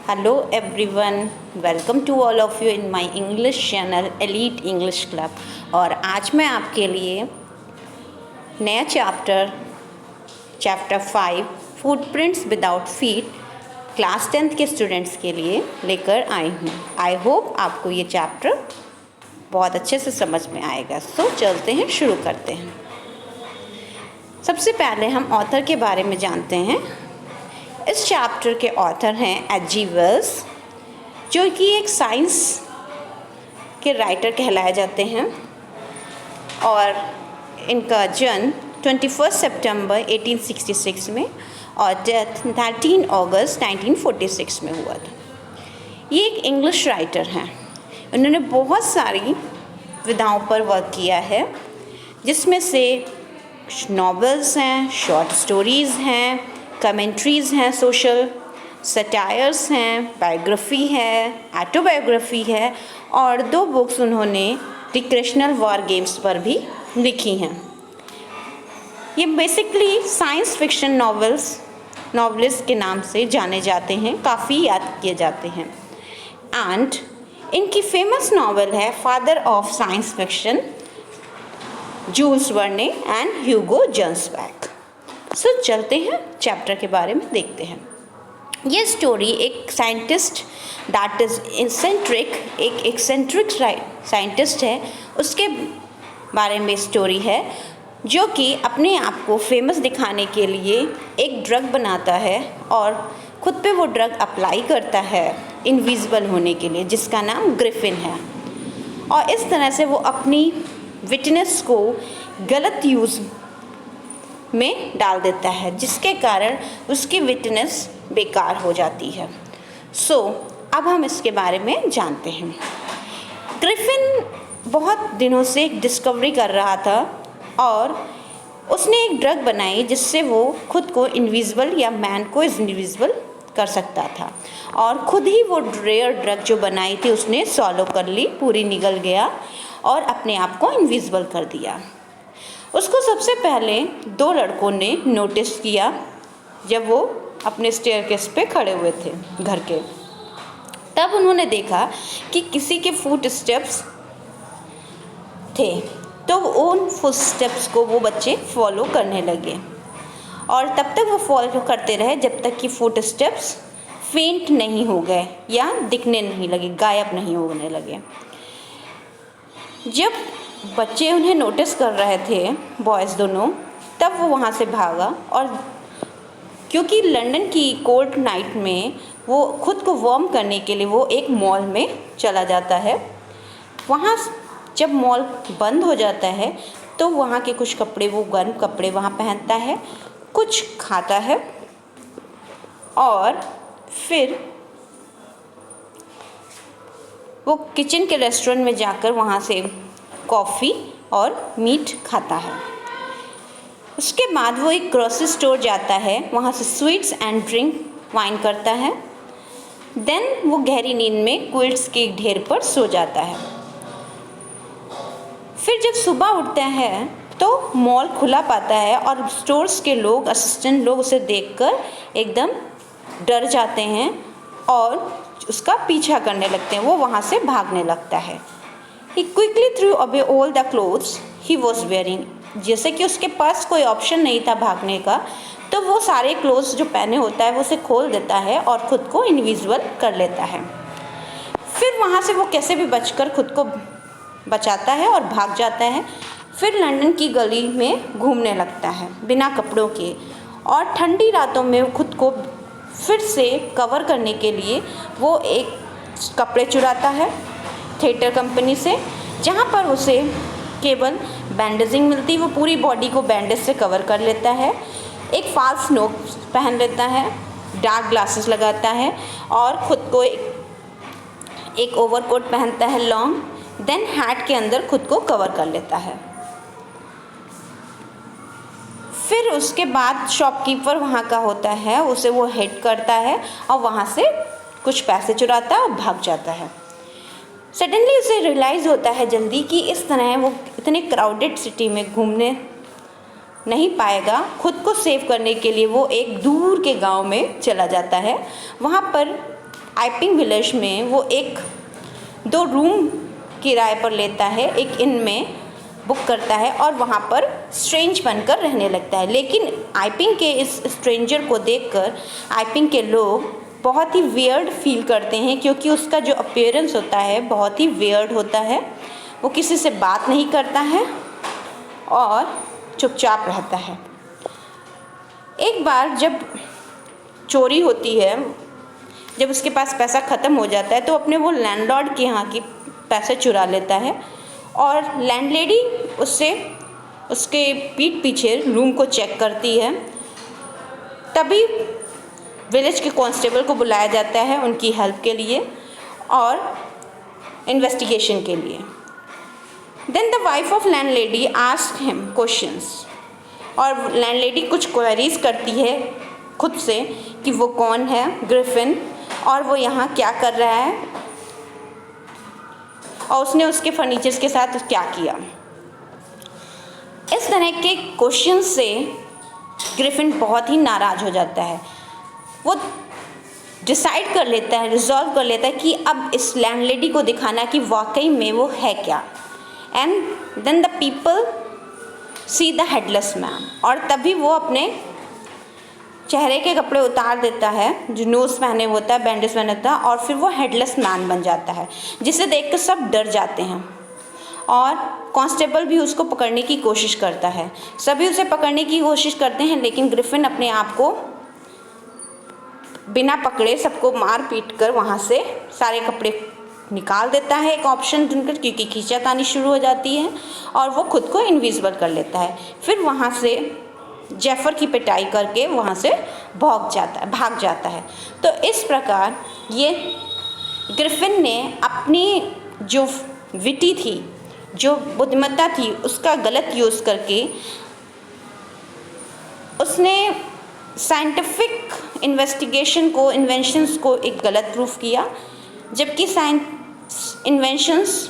Hello everyone, welcome to all of you in my English channel Elite English Club। और आज मैं आपके लिए नया chapter 5 footprints without feet class 10th के स्टूडेंट्स के लिए लेकर आई हूँ। आई होप आपको ये चैप्टर बहुत अच्छे से समझ में आएगा। सो चलते हैं, शुरू करते हैं। सबसे पहले हम ऑथर के बारे में जानते हैं। इस चैप्टर के ऑथर हैं H.G. वेल्स, जो कि एक साइंस के राइटर कहलाए जाते हैं और इनका जन्म 21 सितंबर 1866 में और डेथ 13 अगस्त 1946 में हुआ था। ये एक इंग्लिश राइटर हैं। उन्होंने बहुत सारी विधाओं पर वर्क किया है, जिसमें से नॉवेल्स हैं, शॉर्ट स्टोरीज़ हैं, कमेंट्रीज़ हैं, सोशल सटायर्स हैं, बायोग्राफी है, ऑटोबायोग्राफी है और 2 बुक्स उन्होंने रिक्रेशनल वॉर गेम्स पर भी लिखी हैं। ये बेसिकली साइंस फिक्शन नॉवलिस्ट के नाम से जाने जाते हैं, काफ़ी याद किए जाते हैं। एंड इनकी फेमस नॉवल है father of science fiction, Jules Verne and Hugo Gernsback. So चलते हैं, चैप्टर के बारे में देखते हैं। ये स्टोरी एक साइंटिस्ट दैट इज़ एक एक्सेंट्रिक साइंटिस्ट है, उसके बारे में स्टोरी है, जो कि अपने आप को फेमस दिखाने के लिए एक ड्रग बनाता है और ख़ुद पे वो ड्रग अप्लाई करता है इनविजिबल होने के लिए, जिसका नाम ग्रिफिन है। और इस तरह से वो अपनी विटनेस को गलत यूज़ में डाल देता है, जिसके कारण उसकी विटनेस बेकार हो जाती है। सो अब हम इसके बारे में जानते हैं। ग्रिफिन बहुत दिनों से एक डिस्कवरी कर रहा था और उसने एक ड्रग बनाई जिससे वो खुद को इनविजिबल या मैन को इनविजिबल कर सकता था, और खुद ही वो रेयर ड्रग जो बनाई थी उसने सॉलो कर ली, पूरी निगल गया और अपने आप को इनविजिबल कर दिया। उसको सबसे पहले 2 लड़कों ने नोटिस किया जब वो अपने स्टेयरकेस पे खड़े हुए थे घर के। तब उन्होंने देखा कि किसी के फुट स्टेप्स थे, तो उन फुट स्टेप्स को वो बच्चे फॉलो करने लगे और तब तक वो फॉलो करते रहे जब तक कि फुट स्टेप्स फेंट नहीं हो गए या दिखने नहीं लगे, गायब नहीं होने लगे। जब बच्चे उन्हें नोटिस कर रहे थे, बॉयज़ दोनों, तब वो वहाँ से भागा। और क्योंकि लंदन की कोल्ड नाइट में वो खुद को वार्म करने के लिए वो एक मॉल में चला जाता है। वहाँ जब मॉल बंद हो जाता है तो वहाँ के कुछ कपड़े, वो गर्म कपड़े वहाँ पहनता है, कुछ खाता है और फिर वो किचन के रेस्टोरेंट में जाकर वहाँ से कॉफ़ी और मीट खाता है। उसके बाद वो एक ग्रोसरी स्टोर जाता है, वहाँ से स्वीट्स एंड ड्रिंक वाइन करता है। देन वो गहरी नींद में क्विल्ट्स के ढेर पर सो जाता है। फिर जब सुबह उठता है तो मॉल खुला पाता है और स्टोर्स के लोग, असिस्टेंट लोग उसे देखकर एकदम डर जाते हैं और उसका पीछा करने लगते हैं। वो वहाँ से भागने लगता है। He quickly threw away all the clothes he was wearing। जैसे कि उसके पास कोई ऑप्शन नहीं था भागने का, तो वो सारे क्लोथ्स जो पहने होता है वो उसे खोल देता है और ख़ुद को इनविजिबल कर लेता है। फिर वहाँ से वो कैसे भी बचकर खुद को बचाता है और भाग जाता है। फिर लंदन की गली में घूमने लगता है बिना कपड़ों के, और ठंडी रातों में खुद को फिर से कवर करने के लिए वो एक कपड़े चुराता है थिएटर कंपनी से, जहाँ पर उसे केवल बैंडेजिंग मिलती। वो पूरी बॉडी को बैंडेज से कवर कर लेता है, एक फाल्स नोज पहन लेता है, डार्क ग्लासेस लगाता है और ख़ुद को एक ओवरकोट पहनता है लॉन्ग। देन हैट के अंदर खुद को कवर कर लेता है। फिर उसके बाद शॉपकीपर वहाँ का होता है, उसे वो हिट करता है और वहाँ से कुछ पैसे चुराता है और भाग जाता है। सडनली उसे रियलाइज़ होता है जल्दी कि इस तरह वो इतने क्राउडेड सिटी में घूमने नहीं पाएगा। खुद को सेव करने के लिए वो एक दूर के गांव में चला जाता है। वहाँ पर आइपिंग विलेज में वो एक 2 रूम किराए पर लेता है, एक इन में बुक करता है और वहाँ पर स्ट्रेंज बनकर रहने लगता है। लेकिन आइपिंग के इस स्ट्रेंजर को देखकर आइपिंग के लोग बहुत ही वियर्ड फील करते हैं, क्योंकि उसका जो अपीयरेंस होता है बहुत ही वियर्ड होता है। वो किसी से बात नहीं करता है और चुपचाप रहता है। एक बार जब चोरी होती है, जब उसके पास पैसा ख़त्म हो जाता है, तो अपने वो लैंडलॉर्ड के यहाँ की पैसे चुरा लेता है और लैंडलेडी उससे उसके पीठ पीछे रूम को चेक करती है। तभी विलेज के कांस्टेबल को बुलाया जाता है उनकी हेल्प के लिए और इन्वेस्टिगेशन के लिए। Then the wife of landlady ask him questions, और लैंडलेडी कुछ क्वेरीज करती है खुद से कि वो कौन है ग्रिफिन और वो यहाँ क्या कर रहा है और उसने उसके फर्नीचर्स के साथ क्या किया। इस तरह के क्वेश्चन से ग्रिफिन बहुत ही नाराज़ हो जाता है। वो डिसाइड कर लेता है, रिजॉल्व कर लेता है कि अब इस लैंडलेडी को दिखाना कि वाकई में वो है क्या। And then the people see the headless man, और तभी वो अपने चेहरे के कपड़े उतार देता है, जो नोज़ पहने होता है, बैंडेज पहने होता है, और फिर वो हेडलेस मैन बन जाता है, जिसे देखकर सब डर जाते हैं। और कांस्टेबल भी उसको पकड़ने की कोशिश करता है, सभी उसे पकड़ने की कोशिश करते हैं, लेकिन ग्रिफिन अपने आप को बिना पकड़े सबको मार पीट कर वहाँ से सारे कपड़े निकाल देता है एक ऑप्शन ढूंढकर, क्योंकि खींचातानी शुरू हो जाती है और वो खुद को इनविजिबल कर लेता है। फिर वहाँ से जेफर की पिटाई करके वहाँ से भाग जाता है। तो इस प्रकार ये ग्रिफिन ने अपनी जो विटी थी, जो बुद्धिमत्ता थी, उसका गलत यूज़ करके उसने साइंटिफिक इन्वेस्टिगेशन को, इन्वेंशंस को एक गलत प्रूफ किया, जबकि इन्वेंशंस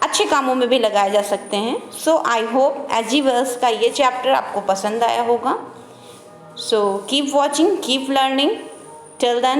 अच्छे कामों में भी लगाए जा सकते हैं। सो आई होप एजीवर्स का ये चैप्टर आपको पसंद आया होगा। So keep watching, keep learning, till then